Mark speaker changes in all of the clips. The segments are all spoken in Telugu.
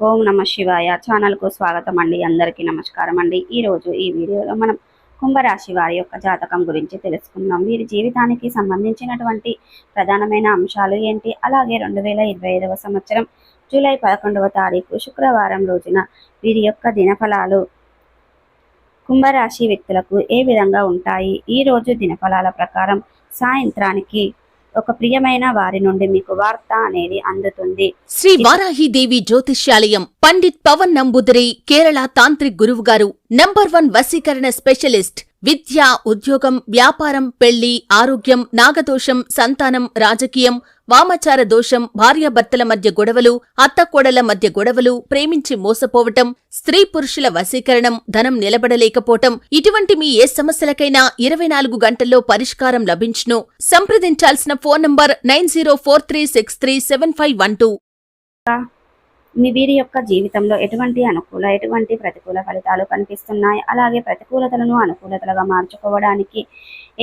Speaker 1: ఓం నమ శివాయ ఛానల్కు స్వాగతం అండి. అందరికీ నమస్కారం అండి. ఈరోజు ఈ వీడియోలో మనం కుంభరాశి వారి యొక్క జాతకం గురించి తెలుసుకుందాం. వీరి జీవితానికి సంబంధించినటువంటి ప్రధానమైన అంశాలు ఏంటి, అలాగే 2025వ సంవత్సరం జూలై 11వ తారీఖు శుక్రవారం రోజున వీరి యొక్క దినఫలాలు కుంభరాశి వ్యక్తులకు ఏ విధంగా ఉంటాయి. ఈ రోజు దినఫలాల ప్రకారం సాయంత్రానికి ఒక ప్రియమైన వారి నుండి మీకు వార్త అనేది అందుతుంది.
Speaker 2: శ్రీ వారాహిదేవి జ్యోతిష్యాలయం పండిత్ పవన్ నంబూదిరి కేరళ తాంత్రిక్ గురువు గారు నంబర్ 1 వశీకరణ స్పెషలిస్ట్. విద్య, ఉద్యోగం, వ్యాపారం, పెళ్లి, ఆరోగ్యం, నాగదోషం, సంతానం, రాజకీయం, వామాచార దోషం, భార్యాభర్తల మధ్య గొడవలు, అత్తకోడల మధ్య గొడవలు, ప్రేమించి మోసపోవటం, స్త్రీ పురుషుల వశీకరణం, ధనం నిలబడలేకపోవటం, ఇటువంటి మీ ఏ సమస్యలకైనా 24 గంటల్లో పరిష్కారం లభించును. సంప్రదించాల్సిన ఫోన్ నంబర్ 9043637512.
Speaker 1: మీ వీరి యొక్క జీవితంలో ఎటువంటి అనుకూల ఎటువంటి ప్రతికూల ఫలితాలు కనిపిస్తున్నాయి, అలాగే ప్రతికూలతలను అనుకూలతలుగా మార్చుకోవడానికి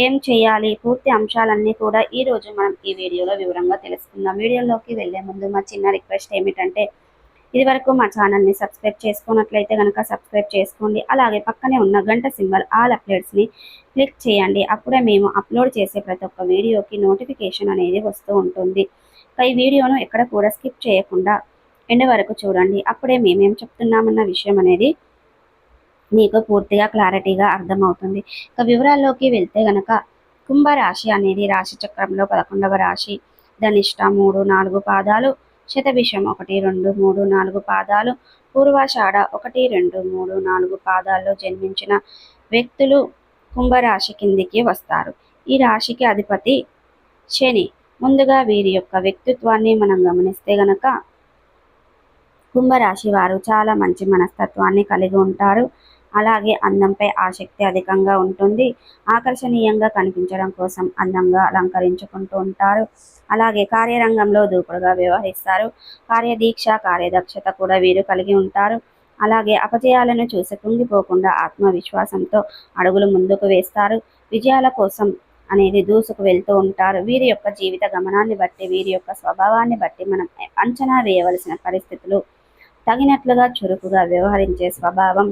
Speaker 1: ఏం చేయాలి, పూర్తి అంశాలన్నీ కూడా ఈ రోజు మనం ఈ వీడియోలో వివరంగా తెలుసుకుందాం. వీడియోలోకి వెళ్లే ముందు మా చిన్న రిక్వెస్ట్ ఏమిటంటే, ఇది వరకు మా ఛానల్ని సబ్స్క్రైబ్ చేసుకున్నట్లయితే కనుక సబ్స్క్రైబ్ చేసుకోండి. అలాగే పక్కనే ఉన్న గంట సింబల్ ఆల్ అప్డేట్స్ని క్లిక్ చేయండి. అప్పుడే మేము అప్లోడ్ చేసే ప్రతి ఒక్క వీడియోకి నోటిఫికేషన్ అనేది వస్తూ ఉంటుంది. ఈ వీడియోను ఎక్కడ కూడా స్కిప్ చేయకుండా ఎండ్ వరకు చూడండి. అప్పుడే మేమేం చెప్తున్నామన్న విషయం అనేది మీకు పూర్తిగా క్లారిటీగా అర్థమవుతుంది. ఇక వివరాల్లోకి వెళ్తే గనక కుంభరాశి అనేది రాశి చక్రంలో 11వ రాశి. ధనిష్ట 3, 4 పాదాలు, శతభిషం 1, 2, 3, 4 పాదాలు, పూర్వాషాఢ 1, 2, 3, 4 పాదాల్లో జన్మించిన వ్యక్తులు కుంభరాశి కిందికి వస్తారు. ఈ రాశికి అధిపతి శని. ముందుగా వీరి యొక్క వ్యక్తిత్వాన్ని మనం గమనిస్తే గనక కుంభరాశి వారు చాలా మంచి మనస్తత్వాన్ని కలిగి ఉంటారు. అలాగే అందంపై ఆసక్తి అధికంగా ఉంటుంది. ఆకర్షణీయంగా కనిపించడం కోసం అందంగా అలంకరించుకుంటూ ఉంటారు. అలాగే కార్యరంగంలో దూకుడుగా వ్యవహరిస్తారు. కార్యదీక్ష, కార్యదక్షత కూడా వీరు కలిగి ఉంటారు. అలాగే అపజయాలను చూసి కుంగిపోకుండా ఆత్మవిశ్వాసంతో అడుగులు ముందుకు వేస్తారు. విజయాల కోసం అనేది దూసుకు వెళ్తూ ఉంటారు. వీరి యొక్క జీవిత గమనాన్ని బట్టి, వీరి యొక్క స్వభావాన్ని బట్టి మనం అంచనా వేయవలసిన పరిస్థితులు తగినట్లుగా చురుకుగా వ్యవహరించే స్వభావం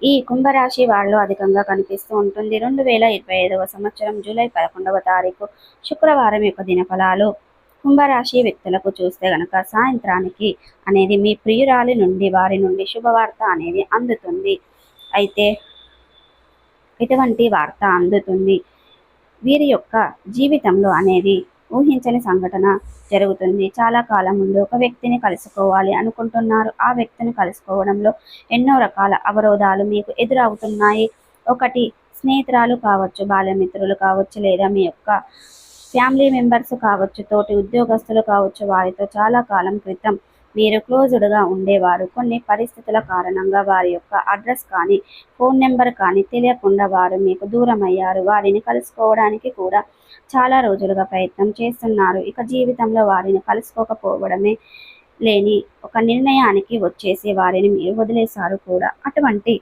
Speaker 1: ఈ కుంభరాశి వారిలో అధికంగా కనిపిస్తూ ఉంటుంది. 2025వ సంవత్సరం జూలై 11వ తారీఖు శుక్రవారం యొక్క దినఫలాలు కుంభరాశి వ్యక్తులకు చూస్తే గనక సాయంత్రానికి అనేది మీ ప్రియురాలి నుండి వారి నుండి శుభవార్త అనేది అందుతుంది. అయితే ఇటువంటి వార్త అందుతుంది. వీరి యొక్క జీవితంలో అనేది ఊహించని సంఘటన జరుగుతుంది. చాలా కాలం ముందు ఒక వ్యక్తిని కలుసుకోవాలి అనుకుంటున్నారు. ఆ వ్యక్తిని కలుసుకోవడంలో ఎన్నో రకాల అవరోధాలు మీకు ఎదురవుతున్నాయి. ఒకటి స్నేహితురాలు కావచ్చు, బాల్యమిత్రులు కావచ్చు, లేదా మీ యొక్క ఫ్యామిలీ మెంబర్స్ కావచ్చు, తోటి ఉద్యోగస్తులు కావచ్చు. వారితో చాలా కాలం క్రితం మీరు క్లోజ్డ్గా ఉండేవారు. కొన్ని పరిస్థితుల కారణంగా వారి యొక్క అడ్రస్ కానీ ఫోన్ నెంబర్ కానీ తెలియకుండా వారు మీకు దూరం అయ్యారు. వారిని కలుసుకోవడానికి కూడా చాలా రోజులుగా ప్రయత్నం చేస్తున్నారు. ఇక జీవితంలో వారిని కలుసుకోకపోవడమే లేని ఒక నిర్ణయానికి వచ్చేసి వారిని మీరు వదిలేశారు కూడా. అటువంటి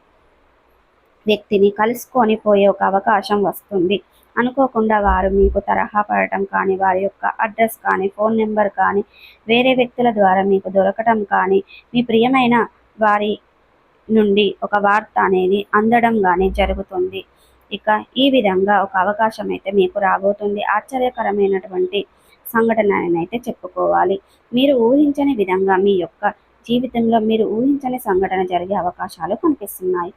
Speaker 1: వ్యక్తిని కలుసుకొని పోయే ఒక అవకాశం వస్తుంది. అనుకోకుండా వారు మీకు తరహా పడటం కానీ, వారి యొక్క అడ్రస్ కానీ, ఫోన్ నెంబర్ కానీ వేరే వ్యక్తుల ద్వారా మీకు దొరకటం కానీ, మీ ప్రియమైన వారి నుండి ఒక వార్త అనేది అందడం కానీ జరుగుతుంది. ఇక ఈ విధంగా ఒక అవకాశం అయితే మీకు రాబోతుంది. ఆశ్చర్యకరమైనటువంటి సంఘటన అయితే చెప్పుకోవాలి. మీరు ఊహించని విధంగా మీ యొక్క జీవితంలో మీరు ఊహించని సంఘటన జరిగే అవకాశాలు కనిపిస్తున్నాయి.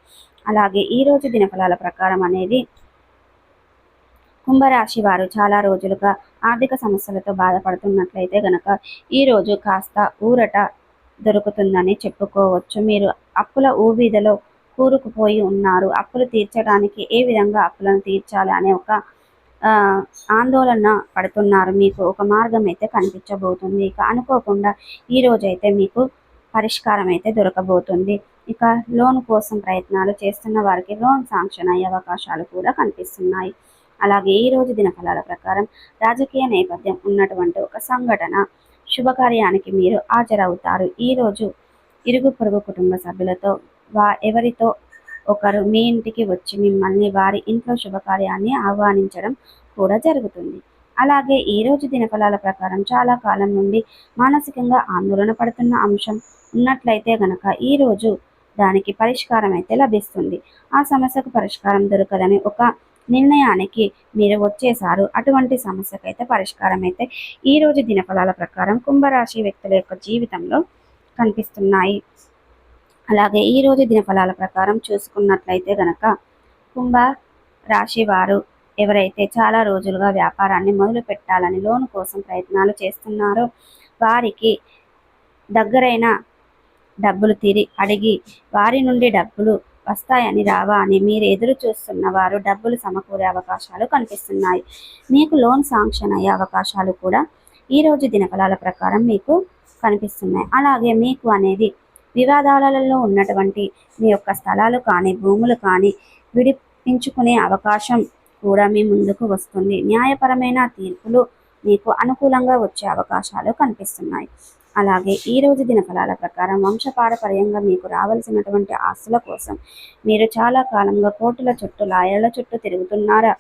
Speaker 1: అలాగే ఈరోజు దినఫలాల ప్రకారం అనేది కుంభరాశి వారు చాలా రోజులుగా ఆర్థిక సమస్యలతో బాధపడుతున్నట్లయితే గనక ఈరోజు కాస్త ఊరట దొరుకుతుందని చెప్పుకోవచ్చు. మీరు అప్పుల ఊబిదలో కూరుకుపోయి ఉన్నారు. అప్పులు తీర్చడానికి ఏ విధంగా అప్పులను తీర్చాలి అనే ఒక ఆందోళన పడుతున్నారు. మీకు ఒక మార్గం అయితే కనిపించబోతుంది. ఇక అనుకోకుండా ఈరోజైతే మీకు పరిష్కారం అయితే దొరకబోతుంది. ఇక లోన్ కోసం ప్రయత్నాలు చేస్తున్న వారికి లోన్ శాంక్షన్ అయ్యే అవకాశాలు కూడా కనిపిస్తున్నాయి. అలాగే ఈరోజు దినఫలాల ప్రకారం రాజకీయ నేపథ్యం ఉన్నటువంటి ఒక సంఘటన శుభకార్యానికి మీరు హాజరవుతారు. ఈరోజు ఇరుగు పొరుగు కుటుంబ సభ్యులతో ఎవరితో ఒకరు మీ ఇంటికి వచ్చి మిమ్మల్ని వారి ఇంట్లో శుభకార్యాన్ని ఆహ్వానించడం కూడా జరుగుతుంది. అలాగే ఈ రోజు దినఫలాల ప్రకారం చాలా కాలం నుండి మానసికంగా ఆందోళన పడుతున్న అంశం ఉన్నట్లయితే గనక ఈ రోజు దానికి పరిష్కారం అయితే లభిస్తుంది. ఆ సమస్యకు పరిష్కారం దొరకదని ఒక నిర్ణయానికి మీరు వచ్చేసారు. అటువంటి సమస్యకైతే పరిష్కారం అయితే ఈ రోజు దినఫలాల ప్రకారం కుంభరాశి వ్యక్తుల యొక్క జీవితంలో కనిపిస్తున్నాయి. అలాగే ఈ రోజు దినఫలాల ప్రకారం చూసుకున్నట్లయితే గనక కుంభ రాశి వారు ఎవరైతే చాలా రోజులుగా వ్యాపారాన్ని మొదలు పెట్టాలని లోన్ కోసం ప్రయత్నాలు చేస్తున్నారో వారికి దగ్గరైన డబ్బులు అడిగి వారి నుండి డబ్బులు వస్తాయని రావా అని మీరు ఎదురు చూస్తున్న వారు డబ్బులు సమకూరే అవకాశాలు కనిపిస్తున్నాయి. మీకు లోన్ శాంక్షన్ అయ్యే అవకాశాలు కూడా ఈ రోజు దినఫలాల ప్రకారం మీకు కనిపిస్తున్నాయి. అలాగే మీకు అనేది వివాదాలలో ఉన్నటువంటి మీ యొక్క స్థలాలు కానీ భూములు కానీ విడిపించుకునే అవకాశం కూడా మీ ముందుకు వస్తుంది. న్యాయపరమైన తీర్పులు మీకు అనుకూలంగా వచ్చే అవకాశాలు కనిపిస్తున్నాయి. అలాగే ఈ రోజు దినఫలాల ప్రకారం వంశపారపర్యంగా మీకు రావాల్సినటువంటి ఆస్తుల కోసం మీరు చాలా కాలంగా కోర్టుల చుట్టూ లాయర్ల చుట్టూ తిరుగుతున్నారా?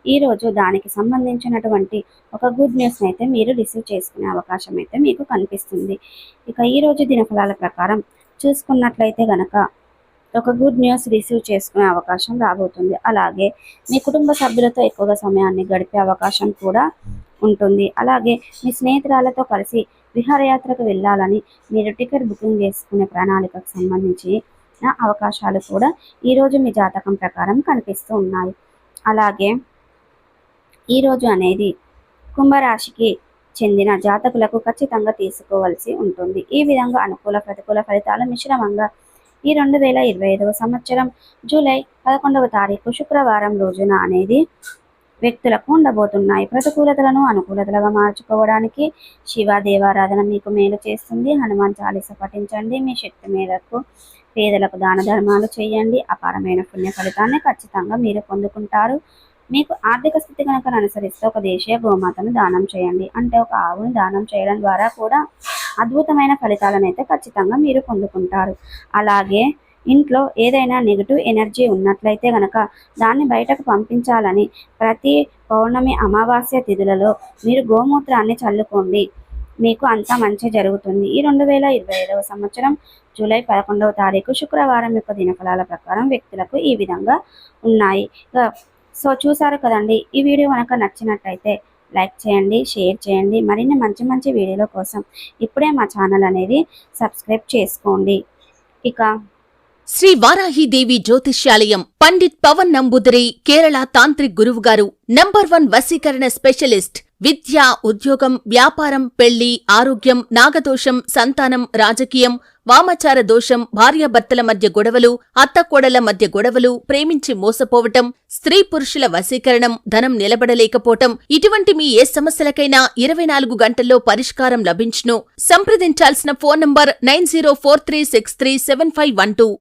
Speaker 1: ఈరోజు దానికి సంబంధించినటువంటి ఒక గుడ్ న్యూస్ని అయితే మీరు రిసీవ్ చేసుకునే అవకాశం అయితే మీకు కనిపిస్తుంది. ఇక ఈరోజు దినఫలాల ప్రకారం చూసుకున్నట్లయితే గనక ఒక గుడ్ న్యూస్ రిసీవ్ చేసుకునే అవకాశం రాబోతుంది. అలాగే మీ కుటుంబ సభ్యులతో ఎక్కువగా సమయాన్ని గడిపే అవకాశం కూడా ఉంటుంది. అలాగే మీ స్నేహితురాలతో కలిసి విహారయాత్రకు వెళ్ళాలని మీరు టికెట్ బుకింగ్ చేసుకునే ప్రణాళికకు సంబంధించిన అవకాశాలు కూడా ఈరోజు మీ జాతకం ప్రకారం కనిపిస్తూ ఉన్నాయి. అలాగే ఈరోజు అనేది కుంభరాశికి చెందిన జాతకులకు ఖచ్చితంగా తీసుకోవాల్సి ఉంటుంది. ఈ విధంగా అనుకూల ప్రతికూల ఫలితాలు మిశ్రమంగా ఈ 2025వ సంవత్సరం జూలై 11వ తారీఖు శుక్రవారం రోజున అనేది వ్యక్తులకు ఉండబోతున్నాయి. ప్రతికూలతలను అనుకూలతలుగా మార్చుకోవడానికి శివ దేవారాధన మీకు మేలు చేస్తుంది. హనుమాన్ చాలీస పఠించండి. మీ శక్తి మేరకు పేదలకు దాన ధర్మాలు చేయండి. అపారమైన పుణ్య ఫలితాన్ని ఖచ్చితంగా మీరు పొందుకుంటారు. మీకు ఆర్థిక స్థితి కనుక అనుసరిస్తే ఒక దేశీయ గోమాతను దానం చేయండి. అంటే ఒక ఆవుని దానం చేయడం ద్వారా కూడా అద్భుతమైన ఫలితాలను అయితే ఖచ్చితంగా మీరు పొందుకుంటారు. అలాగే ఇంట్లో ఏదైనా నెగిటివ్ ఎనర్జీ ఉన్నట్లయితే గనక దాన్ని బయటకు పంపించాలని ప్రతి పౌర్ణమి అమావాస్య తిథులలో మీరు గోమూత్రాన్ని చల్లుకోండి. మీకు అంతా మంచి జరుగుతుంది. ఈ 2025వ సంవత్సరం జూలై 11వ తారీఖు శుక్రవారం యొక్క దినఫలాల ప్రకారం వ్యక్తులకు ఈ విధంగా ఉన్నాయి. సో చూసారు కదండి. ఈ వీడియో కనుక నచ్చినట్టయితే లైక్ చేయండి, షేర్ చేయండి. మరిన్ని మంచి మంచి వీడియోల కోసం ఇప్పుడే మా ఛానల్ అనేది సబ్స్క్రైబ్ చేసుకోండి. ఇక
Speaker 2: శ్రీ వారాహిదేవి జ్యోతిష్యాలయం పండిత్ పవన్ నంబూదరి కేరళ తాంత్రిక్ గురువుగారు నంబర్ 1 వశీకరణ స్పెషలిస్ట్. విద్య, ఉద్యోగం, వ్యాపారం, పెళ్లి, ఆరోగ్యం, నాగదోషం, సంతానం, రాజకీయం, వామాచార దోషం, భార్యాభర్తల మధ్య గొడవలు, అత్తకోడళ్ల మధ్య గొడవలు, ప్రేమించి మోసపోవటం, స్త్రీ పురుషుల వశీకరణం, ధనం నిలబడలేకపోవటం, ఇటువంటి మీ ఏ సమస్యలకైనా 24 గంటల్లో పరిష్కారం లభించును. సంప్రదించాల్సిన ఫోన్ నంబర్ 9043637512.